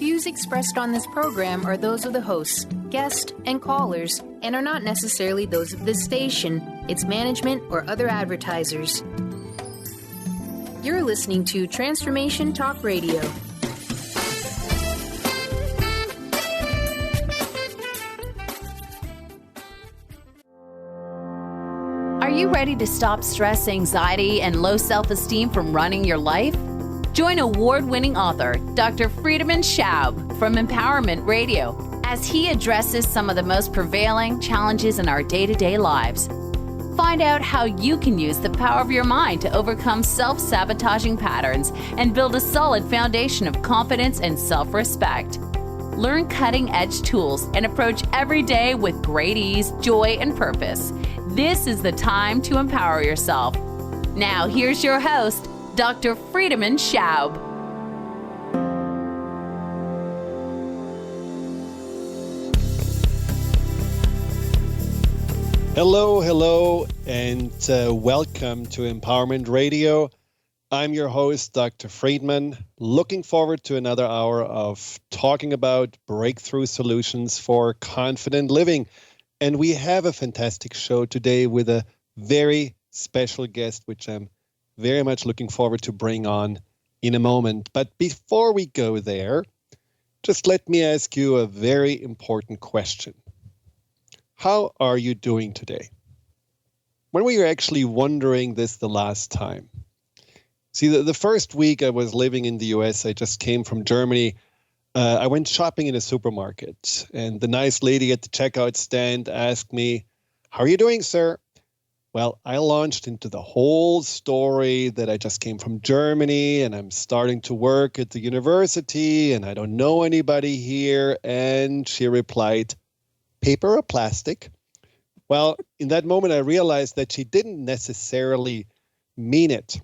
Views expressed on this program are those of the hosts, guests, and callers, and are not necessarily those of this station, its management, or other advertisers. You're listening to Transformation Talk Radio. Are you ready to stop stress, anxiety, and low self-esteem from running your life? Join award-winning author Dr. Friedemann from Empowerment Radio as he addresses some of the most prevailing challenges in our day-to-day lives. Find out how you can use the power of your mind to overcome self-sabotaging patterns and build a solid foundation of confidence and self-respect. Learn cutting-edge tools and approach every day with great ease, joy, and purpose. This is the time to empower yourself. Now, here's your host, Dr. Friedemann Schaub. Hello, and welcome to Empowerment Radio. I'm your host, Dr. Friedemann. Looking forward to another hour of talking about breakthrough solutions for confident living. And we have a fantastic show today with a very special guest, which I'm very much looking forward to bring on in a moment. But before we go there, just let me ask you a very important question. How are you doing today? When were you actually wondering this the last time? See, the first week I was living in the US, I just came from Germany. I went shopping in a supermarket, and the nice lady at the checkout stand asked me, "How are you doing, sir?" Well, I launched into the whole story that I just came from Germany, and I'm starting to work at the university, and I don't know anybody here. And she replied, "Paper or plastic?" Well, in that moment, I realized that she didn't necessarily mean it,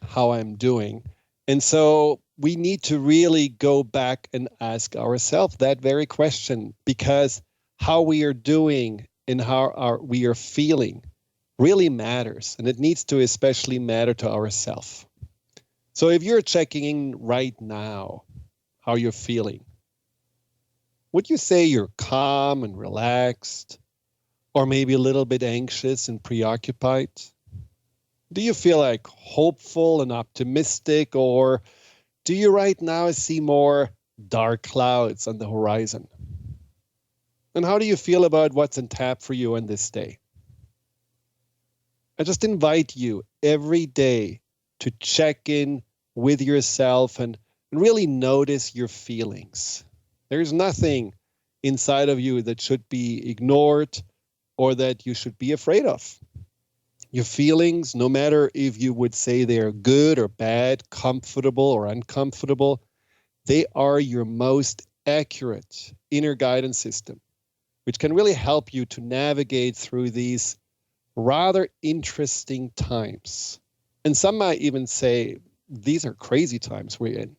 how I'm doing. And so we need to really go back and ask ourselves that very question, because how we are doing and how we are feeling really matters. And it needs to especially matter to ourselves. So if you're checking in right now, how you're feeling, would you say you're calm and relaxed, or maybe a little bit anxious and preoccupied? Do you feel like hopeful and optimistic, or do you right now see more dark clouds on the horizon? And how do you feel about what's on tap for you on this day? I just invite you every day to check in with yourself and really notice your feelings. There's nothing inside of you that should be ignored or that you should be afraid of. Your feelings, no matter if you would say they're good or bad, comfortable or uncomfortable, they are your most accurate inner guidance system, which can really help you to navigate through these rather interesting times. And some might even say, these are crazy times we're in.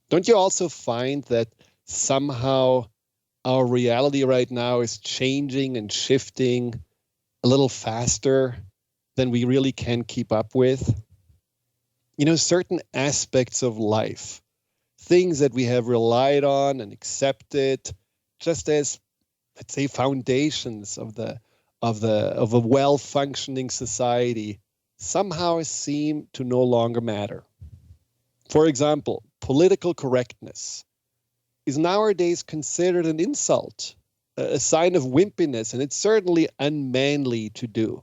Don't you also find that somehow our reality right now is changing and shifting a little faster than we really can keep up with? You know, certain aspects of life, things that we have relied on and accepted just as, let's say, foundations of a well-functioning society, somehow seem to no longer matter. For example, political correctness is nowadays considered an insult, a sign of wimpiness, and it's certainly unmanly to do.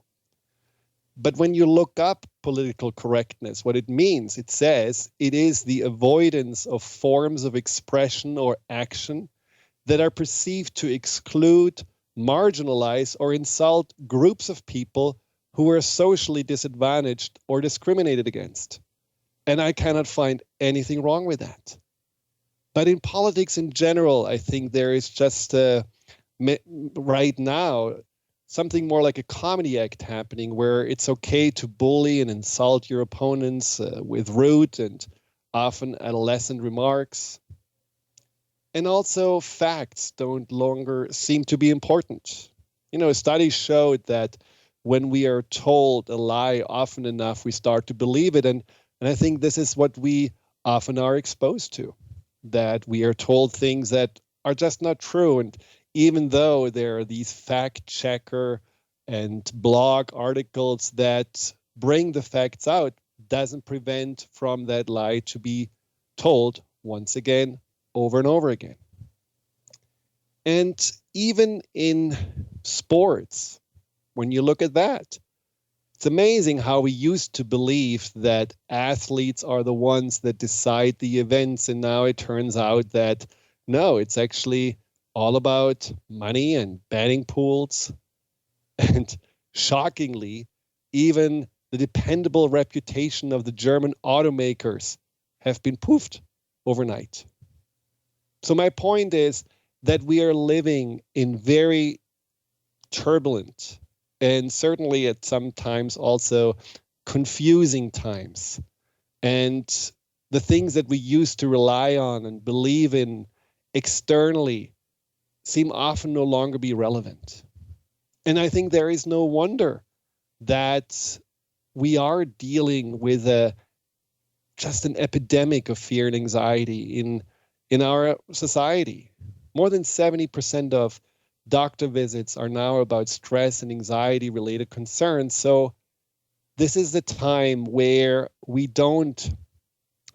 But when you look up political correctness, what it means, it says it is the avoidance of forms of expression or action that are perceived to exclude, marginalize, or insult groups of people who are socially disadvantaged or discriminated against. And I cannot find anything wrong with that. But in politics in general, I think there is just right now something more like a comedy act happening where it's okay to bully and insult your opponents with rude and often adolescent remarks. And also facts don't longer seem to be important. You know, studies showed that when we are told a lie often enough, we start to believe it. And I think this is what we often are exposed to. that we are told things that are just not true. And even though there are these fact checker and blog articles that bring the facts out, doesn't prevent from that lie to be told once again, over and over again. And even in sports, when you look at that, it's amazing how we used to believe that athletes are the ones that decide the events. And now it turns out that no, it's actually all about money and betting pools. And shockingly, even the dependable reputation of the German automakers have been poofed overnight. So my point is that we are living in very turbulent and certainly at some times also confusing times. And the things that we used to rely on and believe in externally seem often no longer be relevant. And I think there is no wonder that we are dealing with just an epidemic of fear and anxiety in our society. More than 70% of doctor visits are now about stress and anxiety related concerns. So this is the time where we don't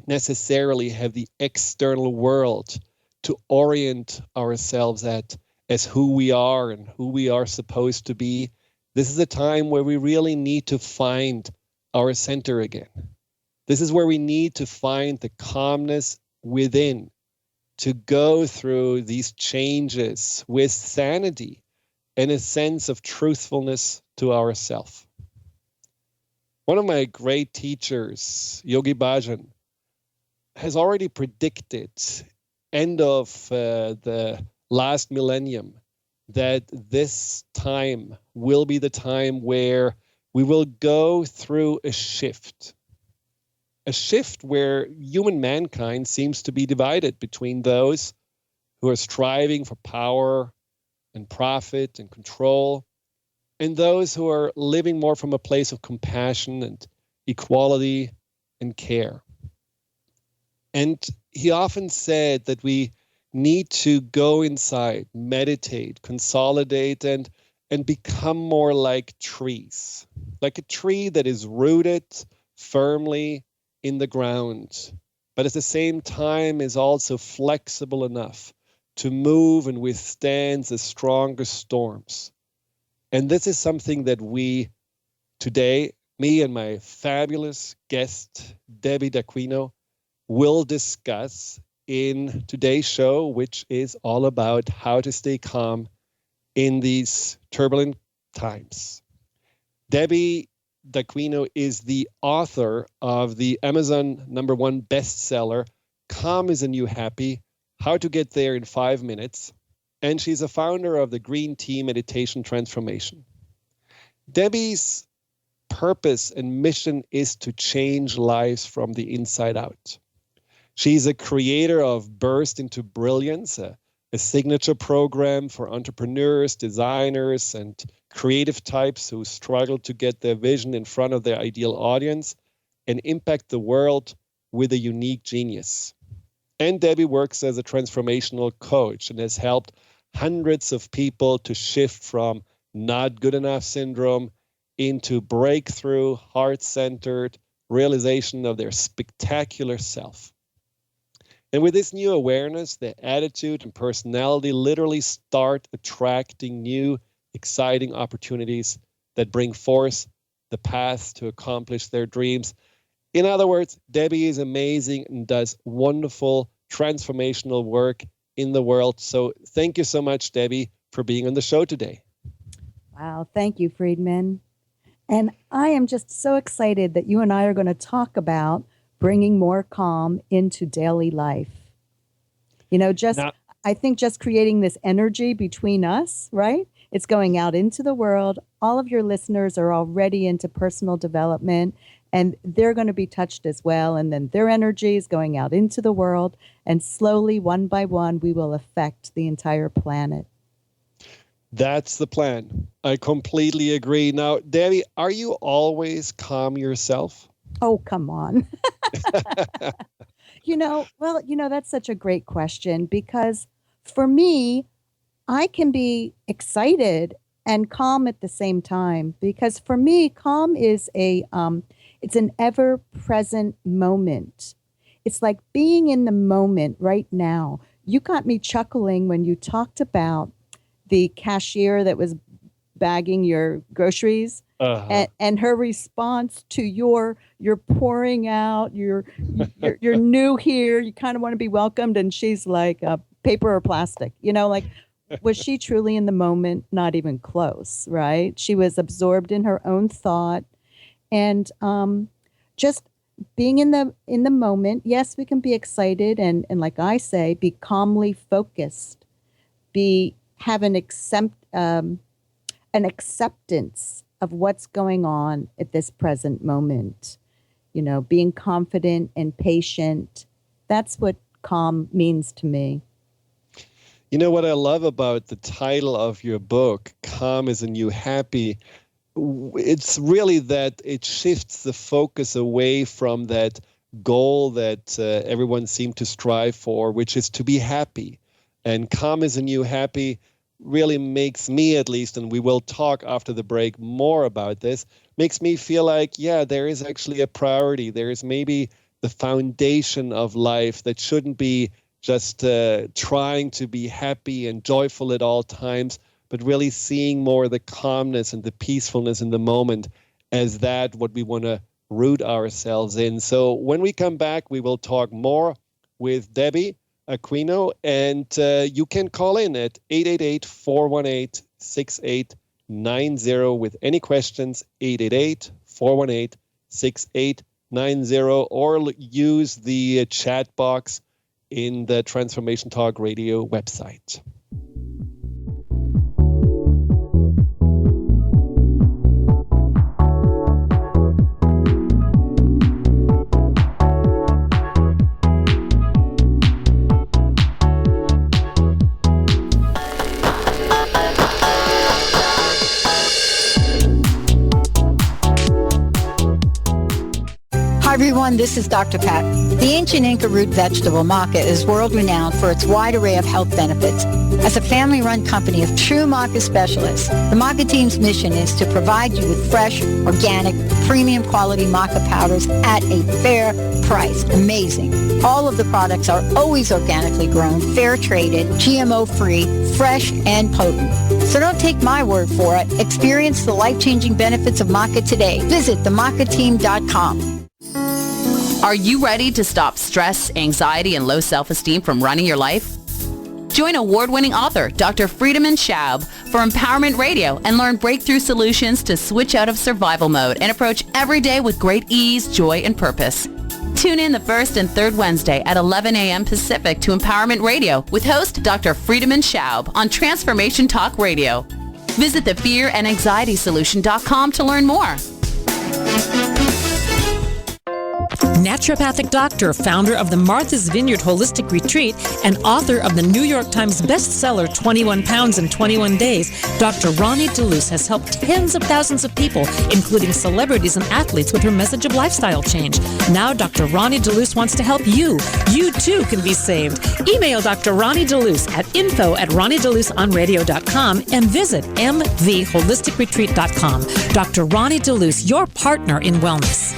necessarily have the external world to orient ourselves at as who we are and who we are supposed to be. This is a time where we really need to find our center again. This is where we need to find the calmness within to go through these changes with sanity and a sense of truthfulness to ourselves. One of my great teachers, Yogi Bhajan, has already predicted end of the last millennium that this time will be the time where we will go through a shift where human mankind seems to be divided between those who are striving for power and profit and control, and those who are living more from a place of compassion and equality and care. And he often said that we need to go inside, meditate, consolidate, and become more like trees, like a tree that is rooted firmly in the ground, but at the same time is also flexible enough to move and withstand the strongest storms. And this is something that we today, me and my fabulous guest, Debbie D'Aquino, will discuss in today's show, which is all about how to stay calm in these turbulent times. Debbie D'Aquino is the author of the Amazon #1 bestseller, Calm is a New Happy, How to Get There in 5 Minutes. And she's a founder of the Green Tea Meditation Transformation. Debbie's purpose and mission is to change lives from the inside out. She's a creator of Burst into Brilliance, a signature program for entrepreneurs, designers, and creative types who struggle to get their vision in front of their ideal audience and impact the world with a unique genius. And Debbie works as a transformational coach and has helped hundreds of people to shift from not good enough syndrome into breakthrough, heart-centered realization of their spectacular self. And with this new awareness, their attitude and personality literally start attracting new, exciting opportunities that bring forth the path to accomplish their dreams. In other words, Debbie is amazing and does wonderful transformational work in the world. So thank you so much, Debbie, for being on the show today. Wow, thank you, Friedemann. And I am just so excited that you and I are going to talk about bringing more calm into daily life. You know, I think just creating this energy between us, right? It's going out into the world. All of your listeners are already into personal development, and they're going to be touched as well. And then their energy is going out into the world, and slowly, one by one, we will affect the entire planet. That's the plan. I completely agree. Now, Debbie, are you always calm yourself? Oh, come on. That's such a great question, because for me, I can be excited and calm at the same time, because for me, calm is it's an ever-present moment. It's like being in the moment right now. You got me chuckling when you talked about the cashier that was bagging your groceries, and her response to you're pouring out, you're new here, you kind of want to be welcomed, and she's like paper or plastic, was she truly in the moment? Not even close, right? She was absorbed in her own thought, and just being in the moment. Yes, we can be excited and like I say, be calmly focused, have an acceptance of what's going on at this present moment. Being confident and patient. That's what calm means to me. You know what I love about the title of your book, Calm is a New Happy? It's really that it shifts the focus away from that goal that everyone seemed to strive for, which is to be happy. And Calm is a New Happy really makes me, at least, and we will talk after the break more about this, makes me feel like, there is actually a priority. There is maybe the foundation of life that shouldn't be just trying to be happy and joyful at all times, but really seeing more the calmness and the peacefulness in the moment as what we want to root ourselves in. So when we come back, we will talk more with Debbie Aquino, and you can call in at 888-418-6890 with any questions, 888-418-6890, or use the chat box in the Transformation Talk Radio website. Hi everyone, this is Dr. Pat. The ancient Inca root vegetable maca is world-renowned for its wide array of health benefits. As a family-run company of true maca specialists, the maca team's mission is to provide you with fresh, organic, premium quality maca powders at a fair price. Amazing. All of the products are always organically grown, fair-traded, GMO-free, fresh, and potent. So don't take my word for it. Experience the life-changing benefits of maca today. Visit themacateam.com. Are you ready to stop stress, anxiety, and low self-esteem from running your life? Join award-winning author Dr. Friedemann for Empowerment Radio and learn breakthrough solutions to switch out of survival mode and approach every day with great ease, joy, and purpose. Tune in the first and third Wednesday at 11 a.m. Pacific to Empowerment Radio with host Dr. Friedemann on Transformation Talk Radio. Visit thefearandanxietysolution.com to learn more. Naturopathic doctor, founder of the Martha's Vineyard Holistic Retreat, and author of the New York Times bestseller 21 Pounds in 21 Days, Dr. Ronnie DeLuce has helped tens of thousands of people, including celebrities and athletes, with her message of lifestyle change. Now Dr. Ronnie DeLuce wants to help you. You too can be saved. Email Dr. Ronnie DeLuce at info@ronniedeluceonradio.com and visit mvholisticretreat.com. Dr. Ronnie DeLuce, your partner in wellness.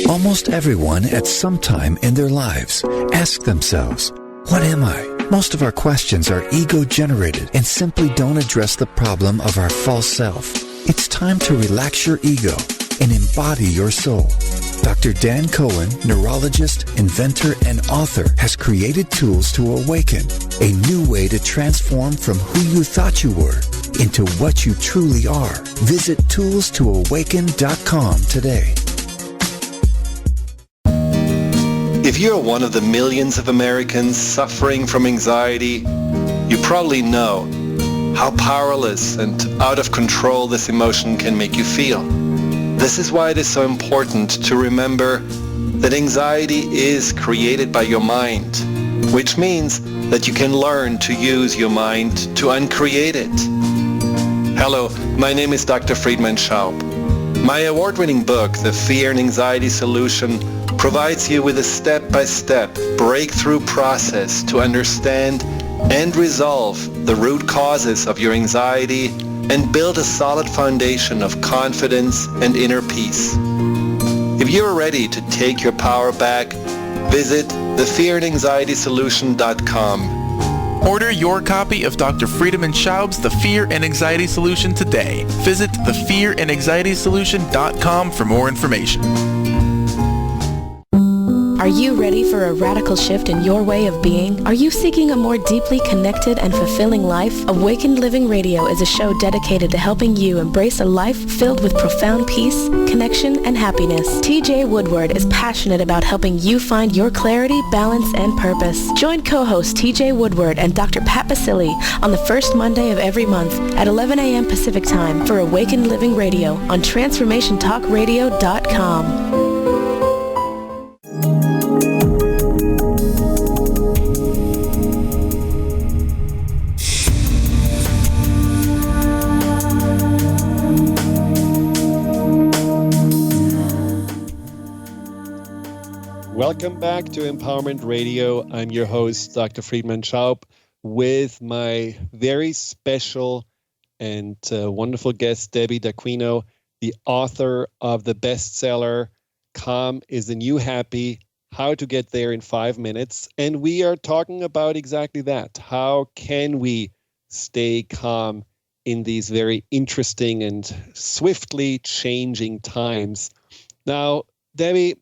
Almost everyone at some time in their lives ask themselves, what am I? Most of our questions are ego-generated and simply don't address the problem of our false self. It's time to relax your ego and embody your soul. Dr. Dan Cohen, neurologist, inventor, and author, has created tools to awaken, a new way to transform from who you thought you were into what you truly are. Visit toolstoawaken.com today. If you're one of the millions of Americans suffering from anxiety, you probably know how powerless and out of control this emotion can make you feel. This is why it is so important to remember that anxiety is created by your mind, which means that you can learn to use your mind to uncreate it. Hello, my name is Dr. Friedemann. My award-winning book, The Fear and Anxiety Solution, provides you with a step-by-step breakthrough process to understand and resolve the root causes of your anxiety and build a solid foundation of confidence and inner peace. If you are ready to take your power back, visit thefearandanxietysolution.com. Order your copy of Dr. Friedemann Schaub's The Fear and Anxiety Solution today. Visit thefearandanxietysolution.com for more information. Are you ready for a radical shift in your way of being? Are you seeking a more deeply connected and fulfilling life? Awakened Living Radio is a show dedicated to helping you embrace a life filled with profound peace, connection, and happiness. TJ Woodward is passionate about helping you find your clarity, balance, and purpose. Join co-host TJ Woodward and Dr. Pat Basili on the first Monday of every month at 11 a.m. Pacific Time for Awakened Living Radio on TransformationTalkRadio.com. Welcome back to Empowerment Radio. I'm your host, Dr. Friedemann Schaub, with my very special and wonderful guest, Debbie D'Aquino, the author of the bestseller, Calm is the New Happy, How to Get There in 5 Minutes. And we are talking about exactly that. How can we stay calm in these very interesting and swiftly changing times? Now, Debbie,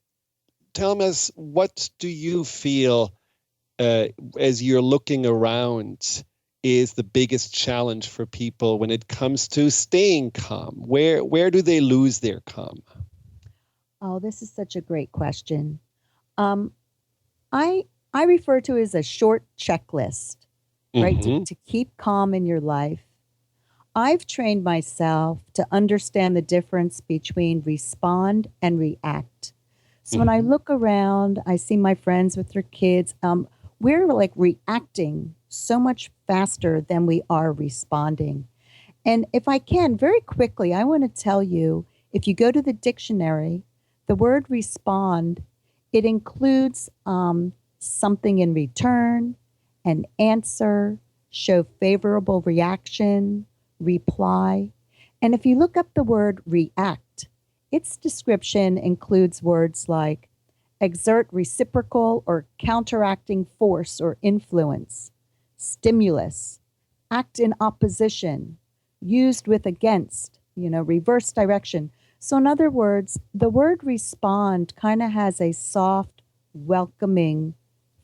tell us, what do you feel as you're looking around is the biggest challenge for people when it comes to staying calm? Where do they lose their calm? Oh, this is such a great question. I refer to it as a short checklist, right? Mm-hmm. To keep calm in your life. I've trained myself to understand the difference between respond and react. So when I look around, I see my friends with their kids. We're like reacting so much faster than we are responding. And if I can, very quickly, I want to tell you, if you go to the dictionary, the word respond, it includes something in return, an answer, show favorable reaction, reply. And if you look up the word react, its description includes words like exert reciprocal or counteracting force or influence, stimulus, act in opposition, used with against, reverse direction. So in other words, the word respond kind of has a soft, welcoming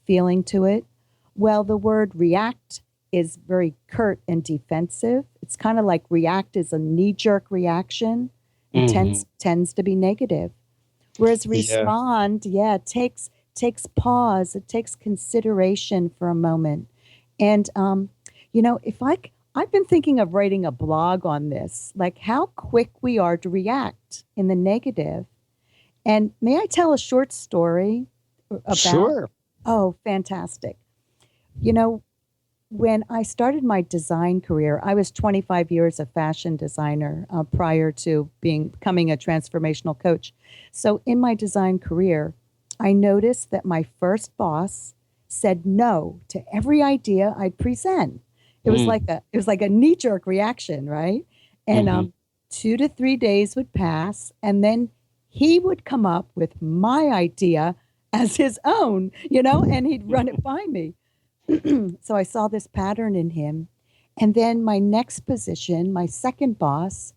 feeling to it. Well, the word react is very curt and defensive. It's kind of like react is a knee-jerk reaction. It tends to be negative. Whereas respond, takes pause. It takes consideration for a moment. And, I've been thinking of writing a blog on this, like how quick we are to react in the negative. And may I tell a short story about? Sure. Oh, fantastic. When I started my design career, I was 25 years a fashion designer prior to becoming a transformational coach. So in my design career, I noticed that my first boss said no to every idea I'd present. It was like a knee-jerk reaction, right? And 2 to 3 days would pass, and then he would come up with my idea as his own, and he'd run it by me. So I saw this pattern in him. And then my next position, my second boss,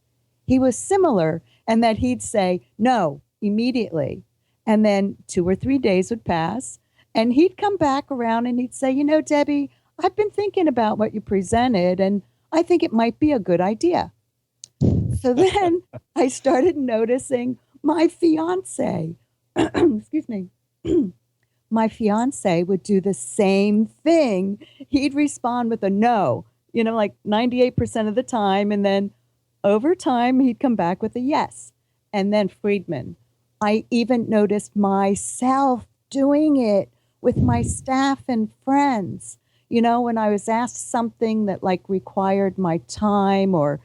he was similar, and that he'd say no immediately. And then 2 or 3 days would pass, and he'd come back around and he'd say, Debbie, I've been thinking about what you presented, and I think it might be a good idea. So then I started noticing my fiance, excuse me, my fiance would do the same thing. He'd respond with a no, like 98% of the time. And then over time, he'd come back with a yes. And then Friedemann, I even noticed myself doing it with my staff and friends. When I was asked something that required my time or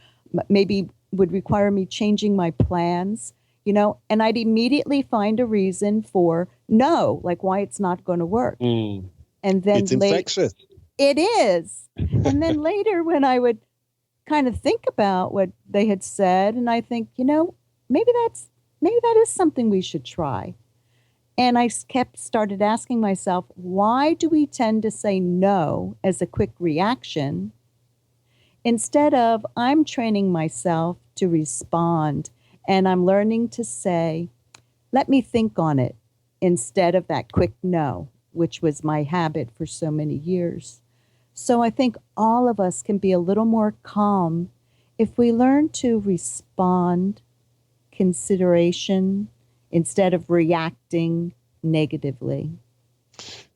maybe would require me changing my plans, and I'd immediately find a reason for no, like why it's not going to work. Mm. And then It's infectious. It is. And then later when I would kind of think about what they had said, and I think, maybe that is something we should try. And I started asking myself, why do we tend to say no as a quick reaction instead of I'm training myself to respond and I'm learning to say, let me think on it instead of that quick no, which was my habit for so many years. So I think all of us can be a little more calm if we learn to respond, consideration, instead of reacting negatively.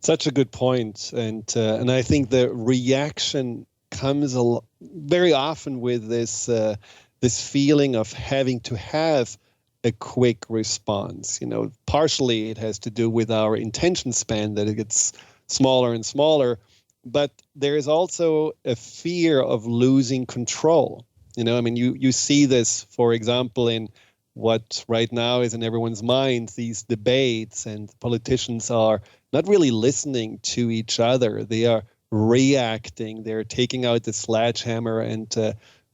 Such a good point. And I think the reaction comes very often with this feeling of having to have a quick response. Partially it has to do with our attention span, that it gets smaller and smaller, but there is also a fear of losing control. You see this, for example, in what right now is in everyone's mind, these debates, and politicians are not really listening to each other. They are reacting. They're taking out the sledgehammer and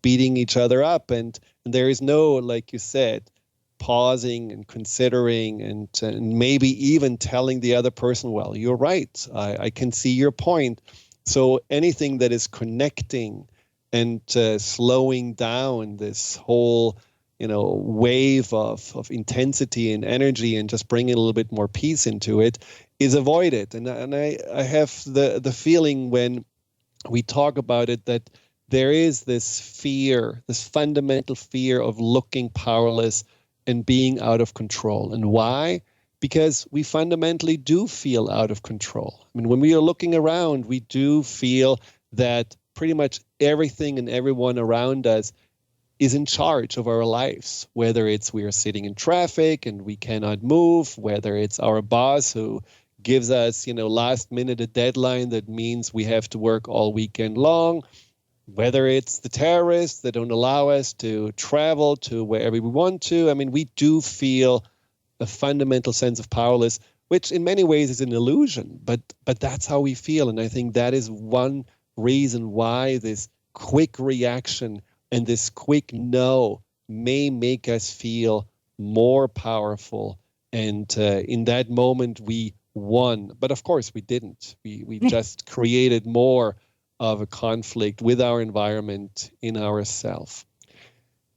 beating each other up. And there is no, like you said, pausing and considering and maybe even telling the other person, well, you're right. I can see your point. So anything that is connecting and slowing down this whole wave of intensity and energy and just bringing a little bit more peace into it is avoided. And I have the feeling when we talk about it that there is this fear, this fundamental fear of looking powerless and being out of control. And why? Because we fundamentally do feel out of control. I mean, when we are looking around, we do feel that pretty much everything and everyone around us is in charge of our lives, whether it's we are sitting in traffic and we cannot move, whether it's our boss who gives us, last minute a deadline that means we have to work all weekend long, whether it's the terrorists that don't allow us to travel to wherever we want to. I mean, we do feel a fundamental sense of powerless, which in many ways is an illusion, but that's how we feel. And I think that is one reason why this quick reaction and this quick no may make us feel more powerful. And in that moment, we won. But of course, we didn't. We just created more of a conflict with our environment, in ourself.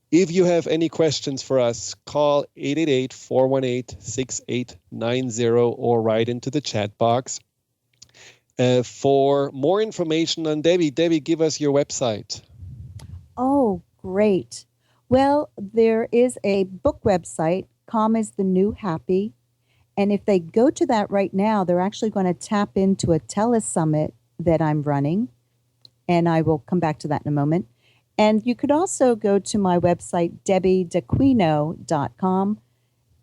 If you have any questions for us, call 888-418-6890 or write into the chat box. For more information on Debbie, give us your website. Oh, great. Well, there is a book website, Calm is the New Happy. And if they go to that right now, they're actually going to tap into a telesummit that I'm running. And I will come back to that in a moment. And you could also go to my website, debbiedaquino.com.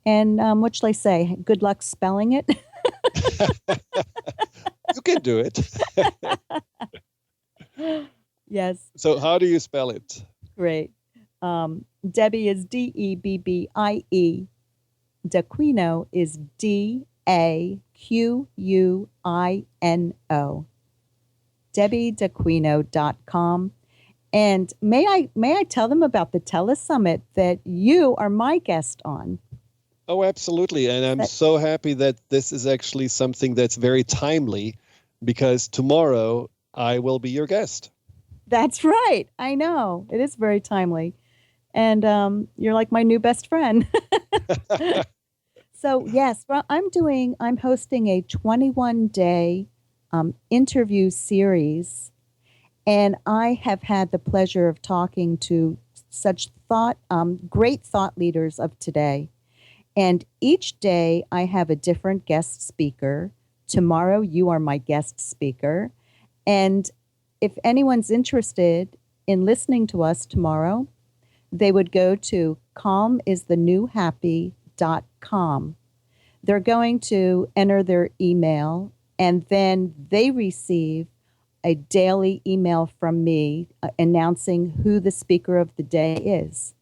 And what shall I say? Good luck spelling it. You can do it. Yes. So how do you spell it? Great. Debbie is Debbie. Daquino is DAQUINO. debbiedaquino.com. And may I tell them about the Telesummit that you are my guest on? Oh, absolutely. And I'm so happy that this is actually something that's very timely, because tomorrow I will be your guest. That's right. I know. It is very timely. And you're like my new best friend. So, yes, well, I'm hosting a 21-day interview series. And I have had the pleasure of talking to such great thought leaders of today. And each day I have a different guest speaker. Tomorrow you are my guest speaker. And if anyone's interested in listening to us tomorrow, they would go to calmisthenewhappy.com. They're going to enter their email, and then they receive a daily email from me announcing who the speaker of the day is.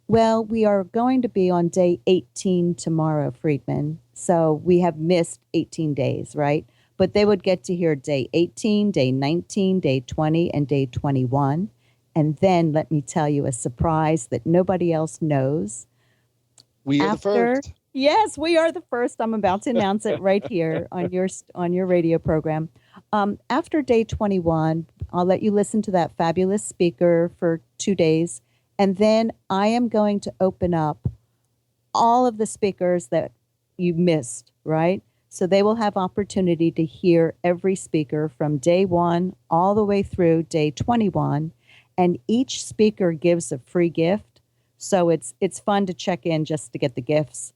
Well, we are going to be on day 18 tomorrow, Friedemann. So we have missed 18 days, right? But they would get to hear day 18, day 19, day 20, and day 21. And then let me tell you a surprise that nobody else knows. We are the first. Yes, we are the first. I'm about to announce it right here on your radio program. After day 21, I'll let you listen to that fabulous speaker for 2 days. And then I am going to open up all of the speakers that you missed, right? So they will have opportunity to hear every speaker from day 1 all the way through day 21. And each speaker gives a free gift. So it's fun to check in just to get the gifts.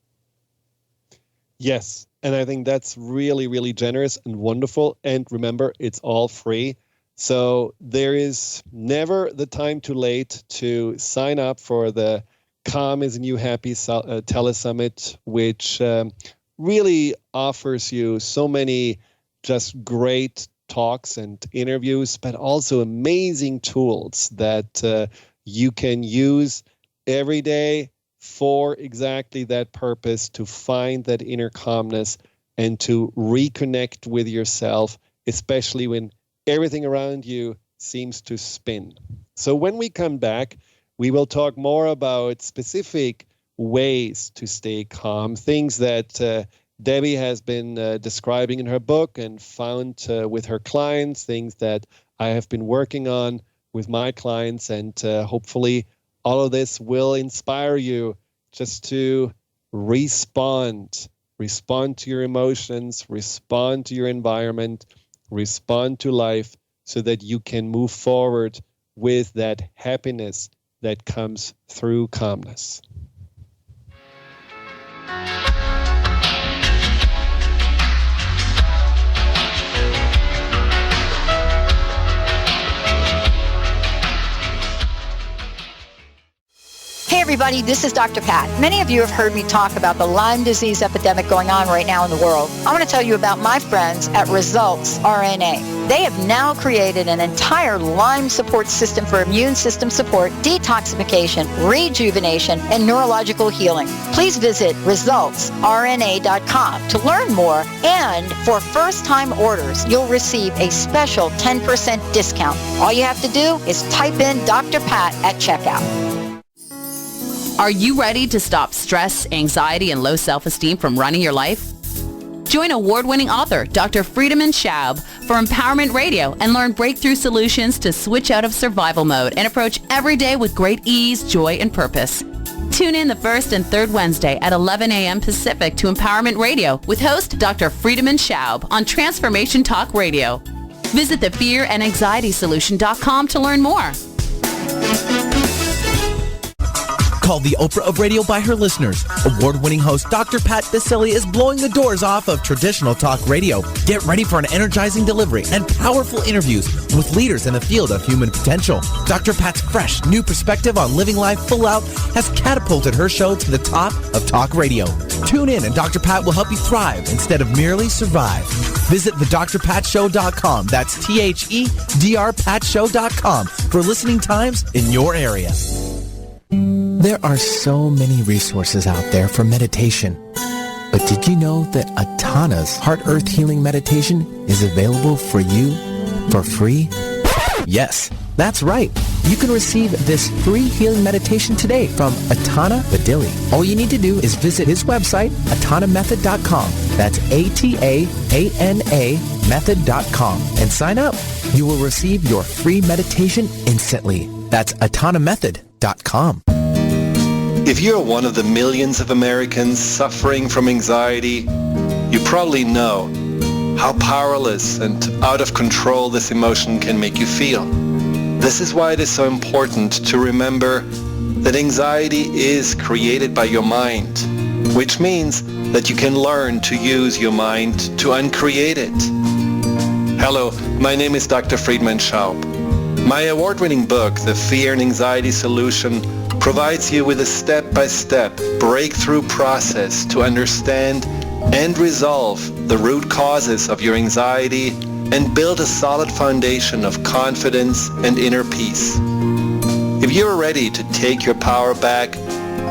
Yes. And I think that's really, really generous and wonderful. And remember, it's all free. So there is never the time too late to sign up for the Calm is a New Happy Telesummit, which really offers you so many just great talks and interviews, but also amazing tools that you can use every day for exactly that purpose, to find that inner calmness and to reconnect with yourself, especially when everything around you seems to spin. So when we come back, we will talk more about specific ways to stay calm, things that Debbie has been describing in her book and found with her clients, things that I have been working on with my clients, and hopefully all of this will inspire you just to respond to your emotions, respond to your environment, respond to life, so that you can move forward with that happiness that comes through calmness. Hey everybody, this is Dr. Pat. Many of you have heard me talk about the Lyme disease epidemic going on right now in the world. I want to tell you about my friends at Results RNA. They have now created an entire Lyme support system for immune system support, detoxification, rejuvenation, and neurological healing. Please visit resultsrna.com to learn more, and for first-time orders, you'll receive a special 10% discount. All you have to do is type in Dr. Pat at checkout. Are you ready to stop stress, anxiety, and low self-esteem from running your life? Join award-winning author Dr. Friedemann for Empowerment Radio and learn breakthrough solutions to switch out of survival mode and approach every day with great ease, joy, and purpose. Tune in the first and third Wednesday at 11 a.m. Pacific to Empowerment Radio with host Dr. Friedemann on Transformation Talk Radio. Visit thefearandanxietysolution.com to learn more. Called the Oprah of radio by her listeners, award-winning host Dr. Pat Baccili is blowing the doors off of traditional talk radio. Get ready for an energizing delivery and powerful interviews with leaders in the field of human potential. Dr. Pat's fresh, new perspective on living life full out has catapulted her show to the top of talk radio. Tune in and Dr. Pat will help you thrive instead of merely survive. Visit thedrpatshow.com. That's THEDRPatShow.com for listening times in your area. There are so many resources out there for meditation. But did you know that Atana's Heart Earth Healing Meditation is available for you for free? Yes, that's right. You can receive this free healing meditation today from Atana Badili. All you need to do is visit his website, atanamethod.com. That's ATAANA method.com, and sign up. You will receive your free meditation instantly. That's atanamethod.com. If you're one of the millions of Americans suffering from anxiety, you probably know how powerless and out of control this emotion can make you feel. This is why it is so important to remember that anxiety is created by your mind, which means that you can learn to use your mind to uncreate it. Hello, my name is Dr. Friedemann Schaub. My award-winning book, The Fear and Anxiety Solution, provides you with a step-by-step breakthrough process to understand and resolve the root causes of your anxiety and build a solid foundation of confidence and inner peace. If you're ready to take your power back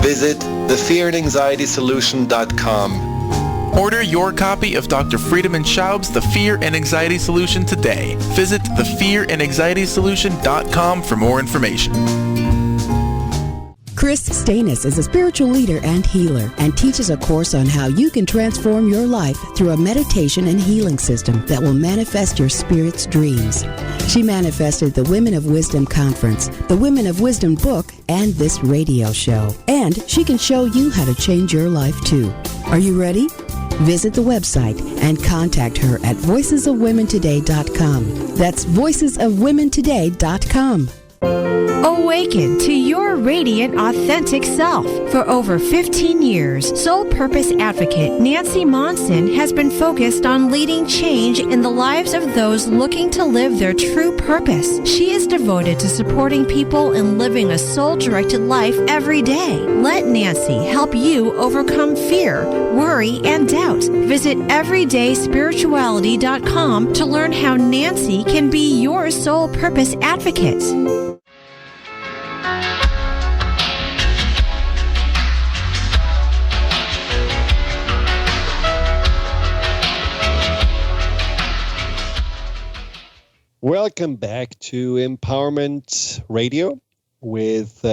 visit thefearandanxietysolution.com. Order your copy of Dr. Friedemann Schaub's The Fear and Anxiety Solution today. Visit thefearandanxietysolution.com for more information. Chris Stanis is a spiritual leader and healer and teaches a course on how you can transform your life through a meditation and healing system that will manifest your spirit's dreams. She manifested the Women of Wisdom Conference, the Women of Wisdom book, and this radio show. And she can show you how to change your life too. Are you ready? Visit the website and contact her at voicesofwomentoday.com. That's voicesofwomentoday.com. Awaken to your radiant, authentic self. For over 15 years, Soul Purpose Advocate Nancy Monson has been focused on leading change in the lives of those looking to live their true purpose. She is devoted to supporting people in living a soul-directed life every day. Let Nancy help you overcome fear, worry, and doubt. Visit everydayspirituality.com to learn how Nancy can be your soul purpose advocate. Welcome back to Empowerment Radio with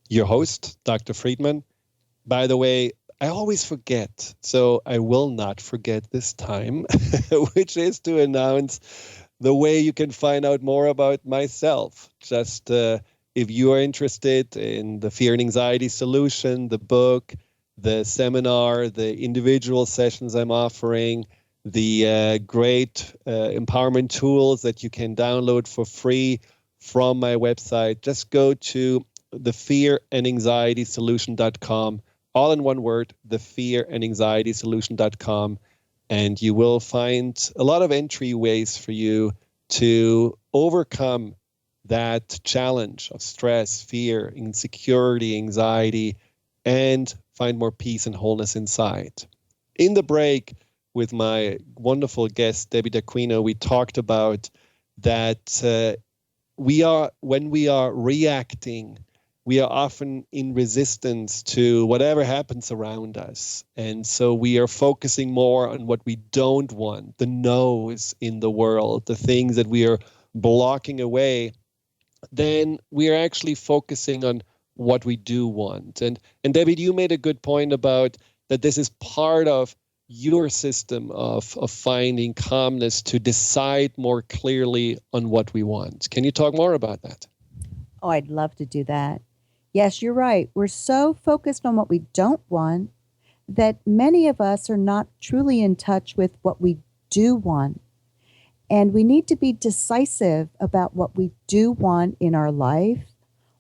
your host, Dr. Friedemann. By the way, I always forget, so I will not forget this time, which is to announce the way you can find out more about myself. Just if you are interested in the Fear and Anxiety Solution, the book, the seminar, the individual sessions I'm offering, the great empowerment tools that you can download for free from my website, just go to thefearandanxietysolution.com, all in one word, thefearandanxietysolution.com, and you will find a lot of entryways for you to overcome that challenge of stress, fear, insecurity, anxiety, and find more peace and wholeness inside. In the break, with my wonderful guest, Debbie D'Aquino, we talked about that when we are reacting, we are often in resistance to whatever happens around us. And so we are focusing more on what we don't want, the no's in the world, the things that we are blocking away, then we are actually focusing on what we do want. And Debbie, you made a good point about that this is part of your system of finding calmness to decide more clearly on what we want. Can you talk more about that? Oh, I'd love to do that. Yes, you're right. We're so focused on what we don't want that many of us are not truly in touch with what we do want. And we need to be decisive about what we do want in our life.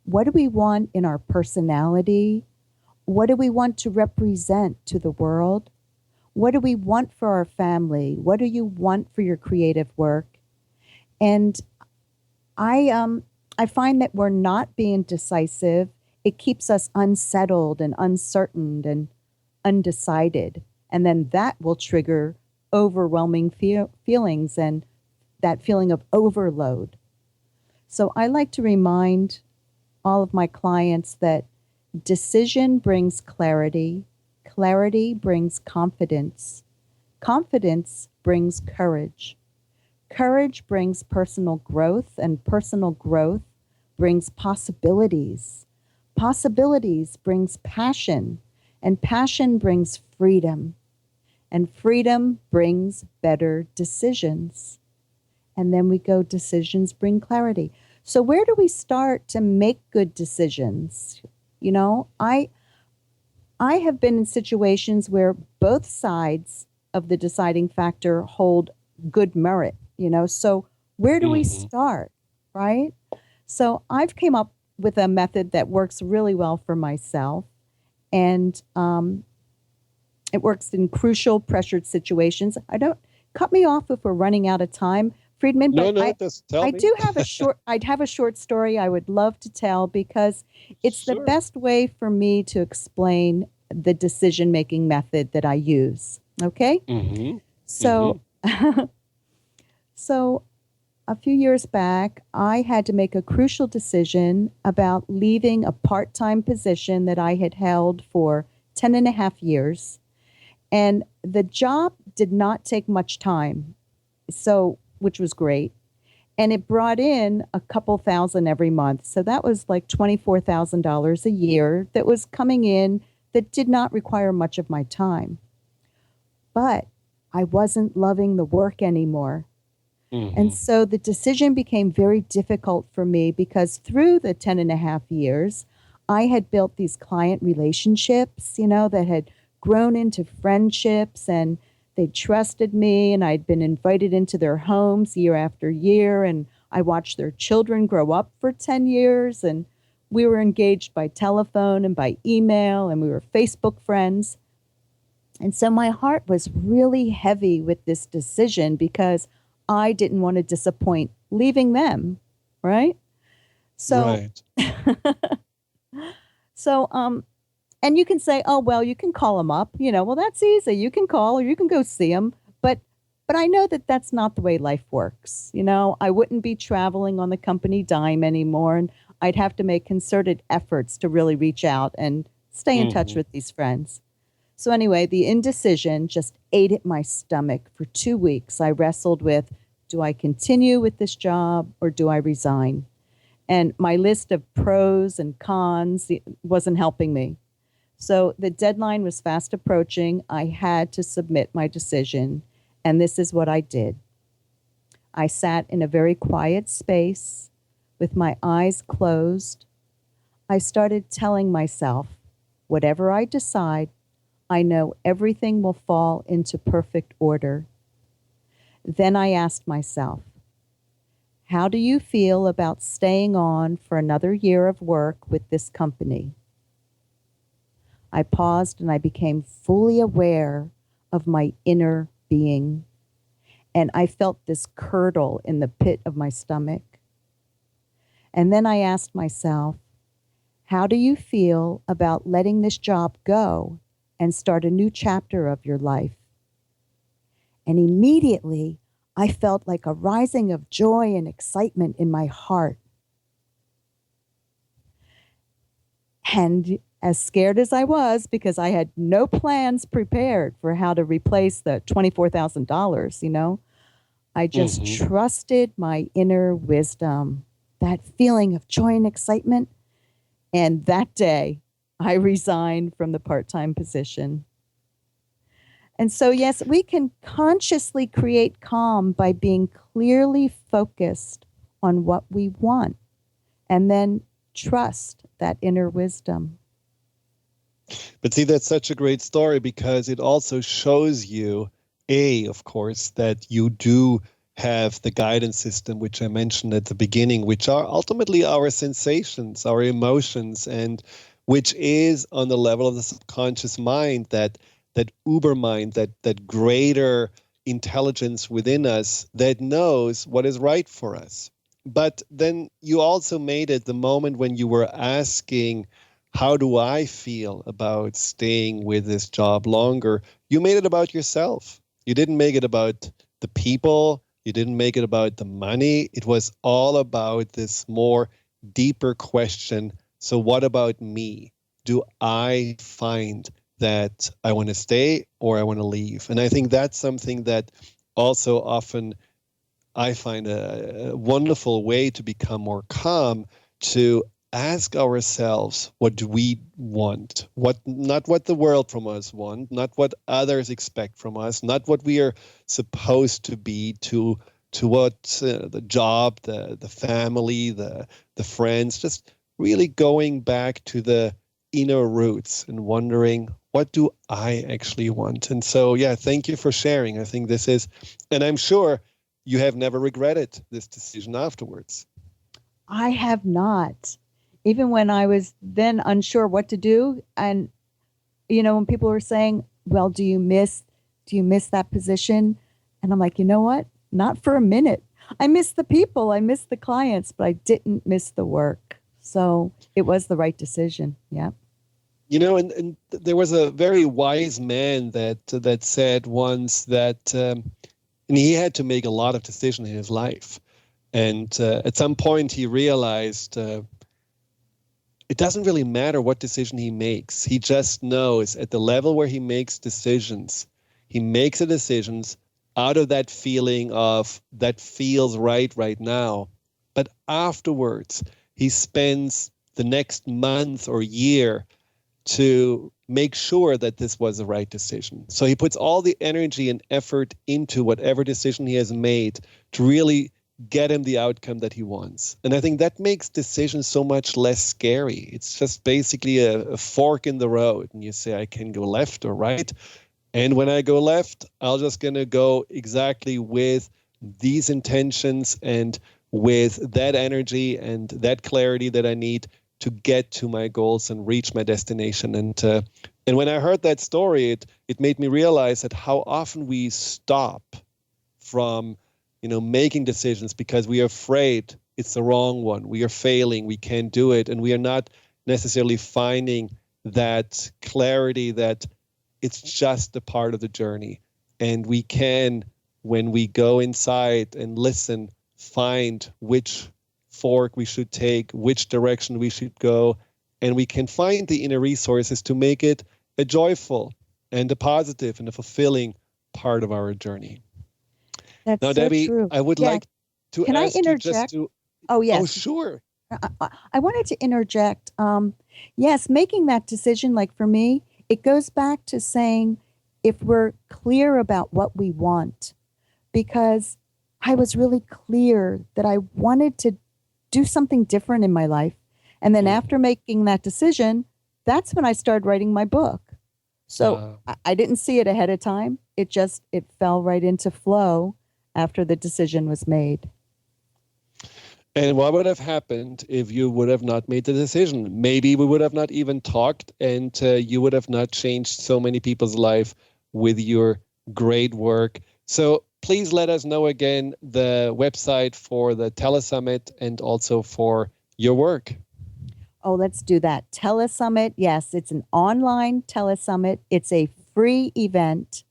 What do we want in our personality? What do we want to represent to the world? What do we want for our family? What do you want for your creative work? And I find that we're not being decisive. It keeps us unsettled and uncertain and undecided. And then that will trigger overwhelming feelings and that feeling of overload. So I like to remind all of my clients that decision brings clarity. Clarity brings confidence. Confidence brings courage. Courage brings personal growth, and personal growth brings possibilities. Possibilities brings passion, and passion brings freedom. And freedom brings better decisions. And then we go, decisions bring clarity. So where do we start to make good decisions? You know, I have been in situations where both sides of the deciding factor hold good merit, you know, so where do we start, right? So I've came up with a method that works really well for myself, and it works in crucial pressured situations. Cut me off if we're running out of time, Friedemann, but I do have I'd have a short story I would love to tell because it's the best way for me to explain the decision-making method that I use. Okay? So, so a few years back, I had to make a crucial decision about leaving a part-time position that I had held for 10 and a half years. And the job did not take much time, which was great. And it brought in a couple thousand every month. So that was like $24,000 a year that was coming in that did not require much of my time. But I wasn't loving the work anymore. Mm-hmm. And so the decision became very difficult for me because through the 10 and a half years, I had built these client relationships, that had grown into friendships, and they trusted me, and I'd been invited into their homes year after year, and I watched their children grow up for 10 years, and we were engaged by telephone and by email, and we were Facebook friends. And so my heart was really heavy with this decision because I didn't want to disappoint leaving them, right? So, and you can say, oh, well, you can call them up. Well, that's easy. You can call or you can go see them. But I know that that's not the way life works. I wouldn't be traveling on the company dime anymore. And I'd have to make concerted efforts to really reach out and stay in touch with these friends. So anyway, the indecision just ate at my stomach for 2 weeks. I wrestled with, do I continue with this job or do I resign? And my list of pros and cons wasn't helping me. So the deadline was fast approaching. I had to submit my decision, and this is what I did. I sat in a very quiet space with my eyes closed. I started telling myself, whatever I decide, I know everything will fall into perfect order. Then I asked myself, how do you feel about staying on for another year of work with this company? I paused and I became fully aware of my inner being. And I felt this curdle in the pit of my stomach. And then I asked myself, how do you feel about letting this job go and start a new chapter of your life? And immediately, I felt like a rising of joy and excitement in my heart. And as scared as I was, because I had no plans prepared for how to replace the $24,000, I just trusted my inner wisdom, that feeling of joy and excitement. And that day, I resigned from the part-time position. And so, yes, we can consciously create calm by being clearly focused on what we want and then trust that inner wisdom. But see, that's such a great story because it also shows you, of course, that you do have the guidance system, which I mentioned at the beginning, which are ultimately our sensations, our emotions, and which is on the level of the subconscious mind, that uber mind, that greater intelligence within us that knows what is right for us. But then you also made it the moment when you were asking, how do I feel about staying with this job longer? You made it about yourself. You didn't make it about the people. You didn't make it about the money. It was all about this more deeper question. So what about me? Do I find that I want to stay or I want to leave? And I think that's something that also often I find a wonderful way to become more calm, to ask ourselves, what do we want? Not what the world from us want, not what others expect from us, not what we are supposed to be, to what the job, the family, the friends, just really going back to the inner roots and wondering, what do I actually want? And so, thank you for sharing. I think this is, and I'm sure you have never regretted this decision afterwards. I have not. Even when I was then unsure what to do. And, when people were saying, well, do you miss that position? And I'm like, you know what? Not for a minute. I miss the people. I miss the clients, but I didn't miss the work. So it was the right decision. Yeah. And there was a very wise man that said once that, and he had to make a lot of decisions in his life. And at some point, he realized it doesn't really matter what decision he makes. He just knows at the level where he makes decisions, he makes the decisions out of that feeling of that feels right now. But afterwards, he spends the next month or year to make sure that this was the right decision. So he puts all the energy and effort into whatever decision he has made to really get him the outcome that he wants. And I think that makes decisions so much less scary. It's just basically a fork in the road. And you say, I can go left or right. And when I go left, I'm just going to go exactly with these intentions and with that energy and that clarity that I need to get to my goals and reach my destination. And when I heard that story, it made me realize that how often we stop from making decisions because we are afraid it's the wrong one. We are failing. We can't do it. And we are not necessarily finding that clarity that it's just a part of the journey. And we can, when we go inside and listen, find which fork we should take, which direction we should go. And we can find the inner resources to make it a joyful and a positive and a fulfilling part of our journey. That's now, so Debbie, true. I would like to Can ask I interject? you just to... Oh, yes. Oh, sure. I wanted to interject. Yes, making that decision, like for me, it goes back to saying if we're clear about what we want, because I was really clear that I wanted to do something different in my life. And then after making that decision, that's when I started writing my book. So I didn't see it ahead of time. It fell right into flow after the decision was made. And what would have happened if you would have not made the decision? Maybe we would have not even talked, and you would have not changed so many people's life with your great work. So please let us know again the website for the Telesummit and also for your work. Oh, let's do that. Telesummit. Yes, it's an online telesummit. It's a free event.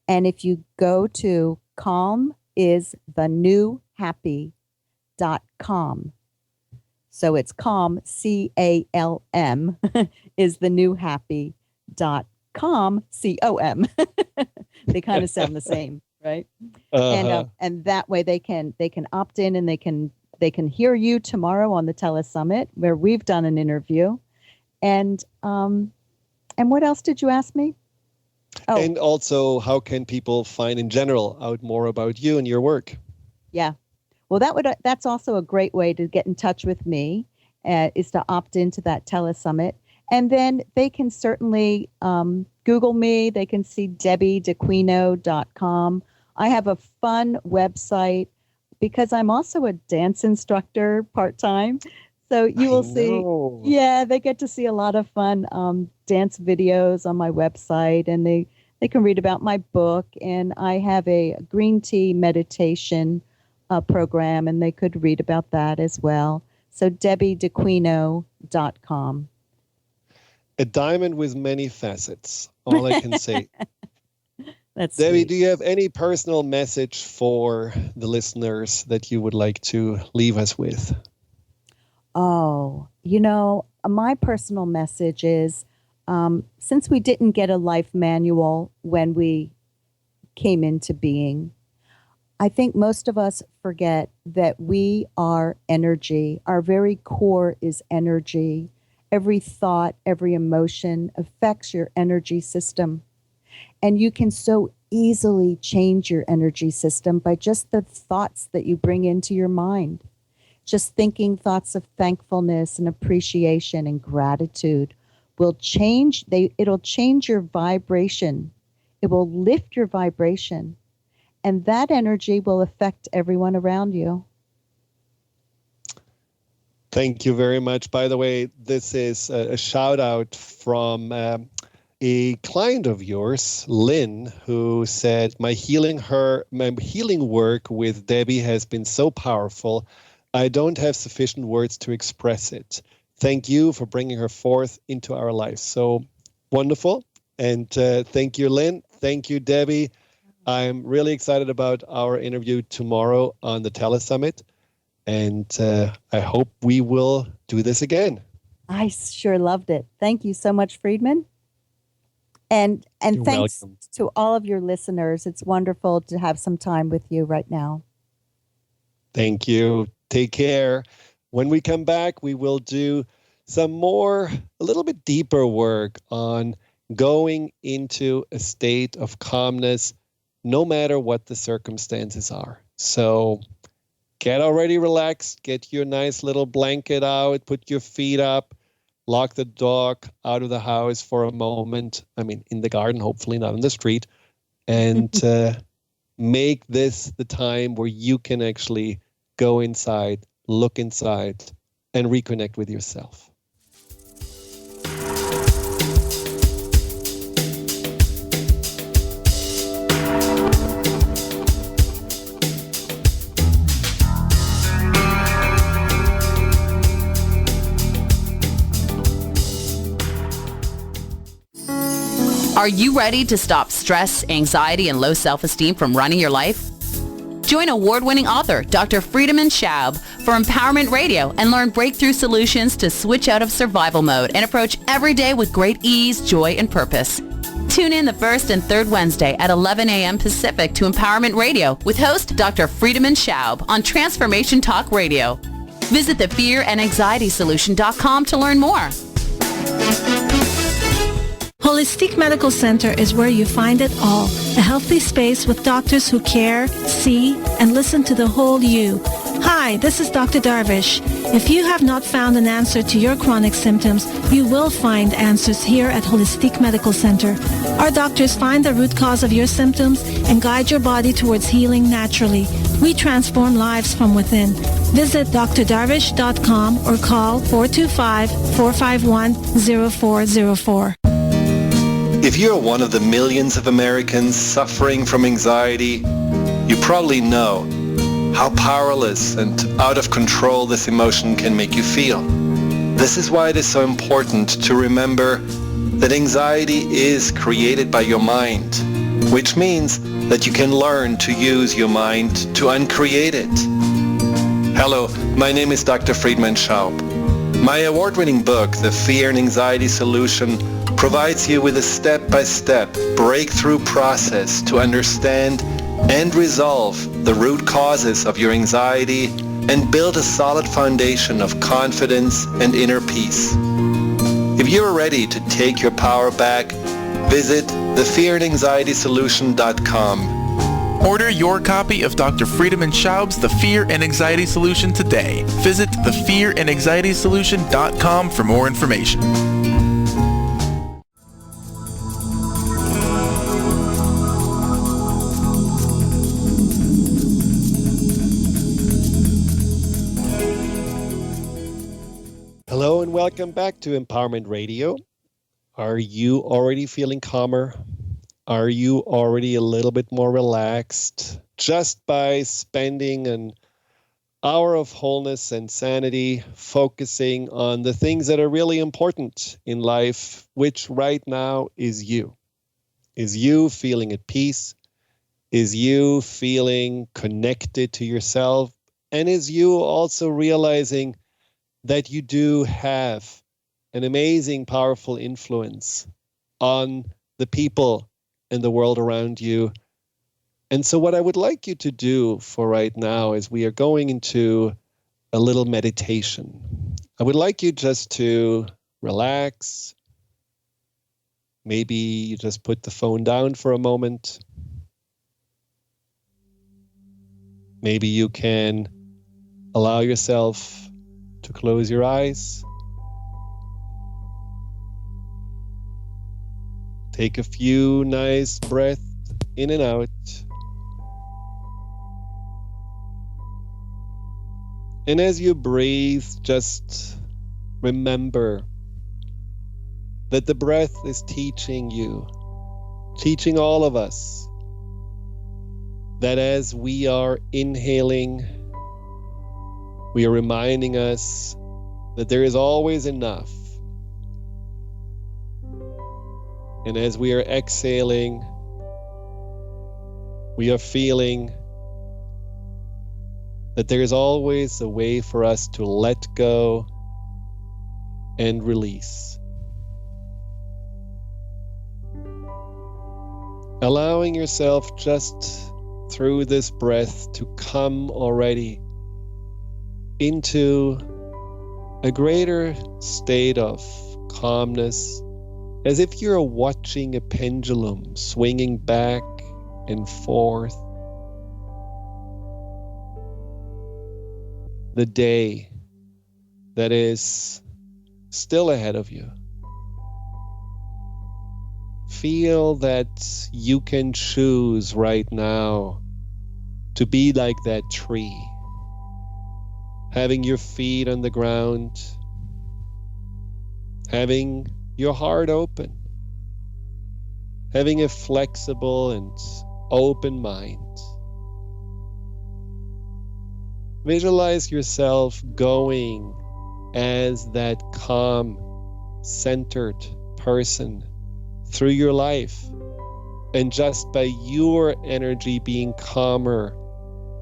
And if you go to calmisthenewhappy.com. So it's calm, CALM, is the new happy.com, COM. They kind of sound the same, right? And that way they can opt in and they can hear you tomorrow on the Telesummit where we've done an interview. And what else did you ask me? Oh. And also, how can people find in general out more about you and your work? Yeah. Well, that's also a great way to get in touch with me, is to opt into that Telesummit. And then they can certainly Google me. They can see debbiedequino.com. I have a fun website because I'm also a dance instructor part-time. So you will see, they get to see a lot of fun dance videos on my website, and they can read about my book. And I have a green tea meditation program, and they could read about that as well. So debbiedequino.com. A diamond with many facets, all I can say. That's Debbie, sweet. do you have any personal message for the listeners that you would like to leave us with? Oh, my personal message is, since we didn't get a life manual when we came into being, I think most of us forget that we are energy. Our very core is energy. Every thought, every emotion affects your energy system. And you can so easily change your energy system by just the thoughts that you bring into your mind. Just thinking thoughts of thankfulness and appreciation and gratitude will change. It'll change your vibration. It will lift your vibration. And that energy will affect everyone around you. Thank you very much. By the way, this is a shout out from a client of yours, Lynn, who said, my healing work with Debbie has been so powerful. I don't have sufficient words to express it. Thank you for bringing her forth into our lives. So wonderful. And thank you, Lynn. Thank you, Debbie. I'm really excited about our interview tomorrow on the Telesummit. And I hope we will do this again. I sure loved it. Thank you so much, Friedemann. And You're thanks welcome. to all of your listeners. It's wonderful to have some time with you right now. Thank you. Take care. When we come back, we will do some more, a little bit deeper work on going into a state of calmness, no matter what the circumstances are. So get already relaxed, get your nice little blanket out, put your feet up, lock the dog out of the house for a moment. I mean, in the garden, hopefully not in the street. And make this the time where you can actually go inside, look inside, and reconnect with yourself. Are you ready to stop stress, anxiety, and low self-esteem from running your life? Join award-winning author Dr. Friedemann Schaub for Empowerment Radio and learn breakthrough solutions to switch out of survival mode and approach every day with great ease, joy, and purpose. Tune in the first and third Wednesday at 11 a.m. Pacific to Empowerment Radio with host Dr. Friedemann Schaub on Transformation Talk Radio. Visit thefearandanxietysolution.com to learn more. Holistic Medical Center is where you find it all. A healthy space with doctors who care, see, and listen to the whole you. Hi, this is Dr. Darvish. If you have not found an answer to your chronic symptoms, you will find answers here at Holistic Medical Center. Our doctors find the root cause of your symptoms and guide your body towards healing naturally. We transform lives from within. Visit drdarvish.com or call 425-451-0404. If you're one of the millions of Americans suffering from anxiety, you probably know how powerless and out of control this emotion can make you feel. This is why it is so important to remember that anxiety is created by your mind, which means that you can learn to use your mind to uncreate it. Hello, my name is Dr. Friedemann Schaub. My award-winning book, The Fear and Anxiety Solution, provides you with a step-by-step breakthrough process to understand and resolve the root causes of your anxiety and build a solid foundation of confidence and inner peace. If you're ready to take your power back, visit thefearandanxietysolution.com. Order your copy of Dr. Friedemann Schaub's The Fear and Anxiety Solution today. Visit thefearandanxietysolution.com for more information. Hello and welcome back to Empowerment Radio. Are you already feeling calmer? Are you already a little bit more relaxed just by spending an hour of wholeness and sanity focusing on the things that are really important in life, which right now is you? Is you feeling at peace? Is you feeling connected to yourself? And is you also realizing that you do have an amazing, powerful influence on the people in the world around you? And so what I would like you to do for right now is we are going into a little meditation. I would like you just to relax. Maybe you just put the phone down for a moment. Maybe you can allow yourself to close your eyes. Take a few nice breaths in and out. And as you breathe, just remember that the breath is teaching you, teaching all of us, that as we are inhaling, we are reminding us that there is always enough. And as we are exhaling, we are feeling that there's always a way for us to let go and release. Allowing yourself just through this breath to come already into a greater state of calmness, as if you're watching a pendulum swinging back and forth. The day that is still ahead of you. Feel that you can choose right now to be like that tree, having your feet on the ground, having your heart open, having a flexible and open mind. Visualize yourself going as that calm, centered person through your life, and just by your energy being calmer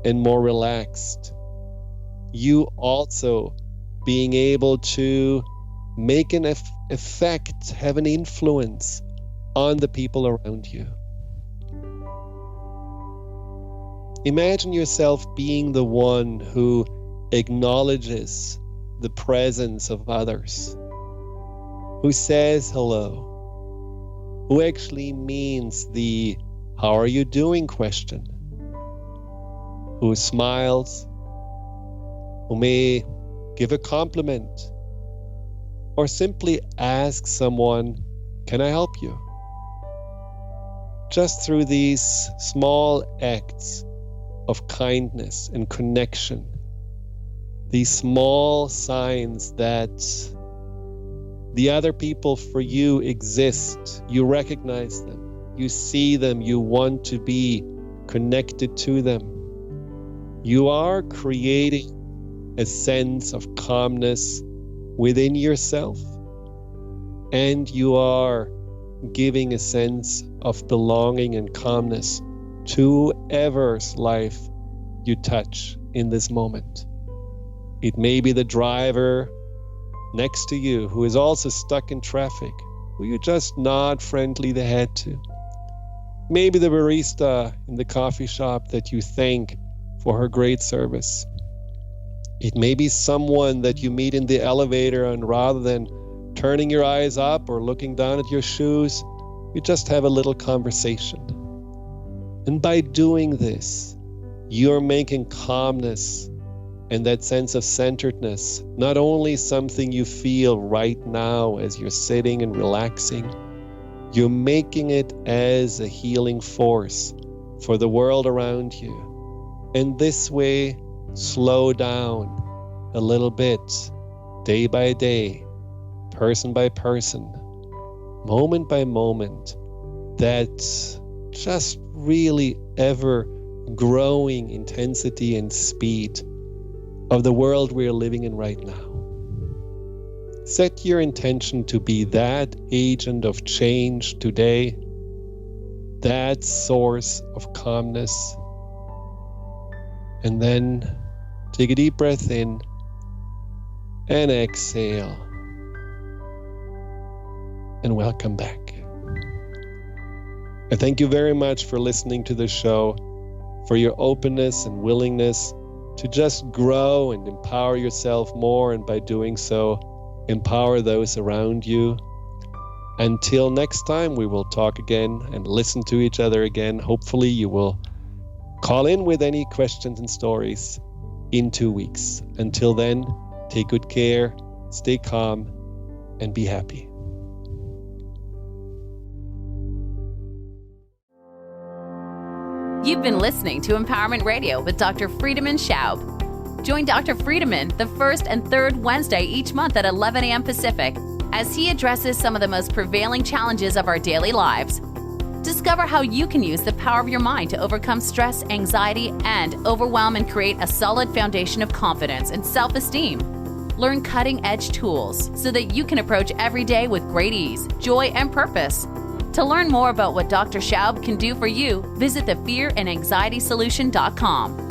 and more relaxed, you also being able to make an effect, have an influence on the people around you. Imagine yourself being the one who acknowledges the presence of others, who says hello, who actually means the "how are you doing" question, who smiles, who may give a compliment, or simply ask someone, "Can I help you?" Just through these small acts of kindness and connection, these small signs that the other people for you exist, you recognize them, you see them, you want to be connected to them. You are creating a sense of calmness within yourself, and you are giving a sense of belonging and calmness to whoever's life you touch in this moment. It may be the driver next to you who is also stuck in traffic, who you just nod friendly the head to. Maybe the barista in the coffee shop that you thank for her great service. It may be someone that you meet in the elevator, and rather than turning your eyes up or looking down at your shoes, you just have a little conversation. And by doing this, you're making calmness and that sense of centeredness not only something you feel right now as you're sitting and relaxing, you're making it as a healing force for the world around you. And this way, slow down a little bit, day by day, person by person, moment by moment, that just really ever growing intensity and speed of the world we're living in right now. Set your intention to be that agent of change today, that source of calmness, and then take a deep breath in and exhale, and welcome back. I thank you very much for listening to the show, for your openness and willingness to just grow and empower yourself more, and by doing so, empower those around you. Until next time, we will talk again and listen to each other again. Hopefully you will call in with any questions and stories in 2 weeks. Until then, take good care, stay calm, and be happy. You've been listening to Empowerment Radio with Dr. Friedemann Schaub. Join Dr. Friedemann the first and third Wednesday each month at 11 a.m. Pacific as he addresses some of the most prevailing challenges of our daily lives. Discover how you can use the power of your mind to overcome stress, anxiety, and overwhelm, and create a solid foundation of confidence and self-esteem. Learn cutting-edge tools so that you can approach every day with great ease, joy, and purpose. To learn more about what Dr. Schaub can do for you, visit thefearandanxietysolution.com.